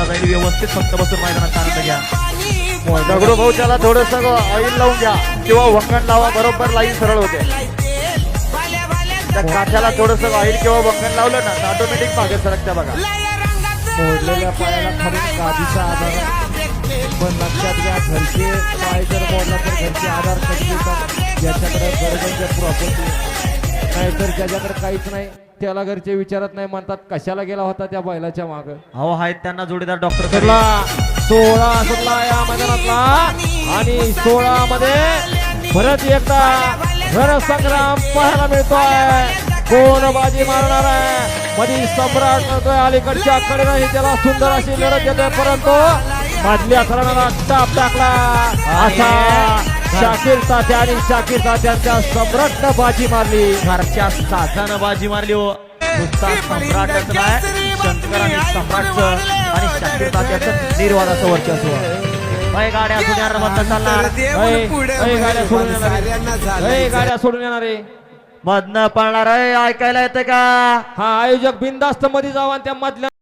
जाईल व्यवस्थित, फक्त बसून मैदानात आनंद घ्या. दगडू भाऊ त्याला थोडस ऑइल लावून घ्या किंवा वंगण लावा, बरोबर लाईन सरळ होते. त्या काठ्याला थोडस ऑइल किंवा वंगण लावलं ना तर ऑटोमॅटिक मागे सरकत्या बघा. मोडलेल्या पायाला खाली गादीचा आधार, पण लक्षात घ्या घरचे पाय जर मोडला तर घरचे आधार कधी देतात, ज्याच्याकडे गरजेच्या प्रॉपर्टी, नाहीतर ज्याच्याकडे काहीच नाही त्याला घरचे विचारत नाही, म्हणतात कशाला गेला होता त्या बैलाच्या माग. हो आहेत त्यांना जोडीदार डॉक्टर 16 सुटला या मैदानातला आणि 16 मध्ये परत एकदा रणसंग्राम पाहायला मिळतोय. कोण बाजी मारणार आहे? मधी सम्राट करतोय, अलीकडच्या कडेने त्याला सुंदर अशी लढत येते, परंतु मधल्या थराला टाप टाकला असा शाकीर तात्या आणि शाकीर तात्यांच्या सम्राटनं बाजी मारली. घरच्या साथानं बाजी मारली हो. नुसता सम्राटच नाही, शंकर आणि सम्राटचं आणि शाकीर तात्याचं निर्वादाचं वर्चस्व. गाड्या गाड्या सोडून येणारे मधनं पळणार आहे, ऐकायला येते का? हा आयोजक बिनधास्त मध्ये जावा त्या मधल्या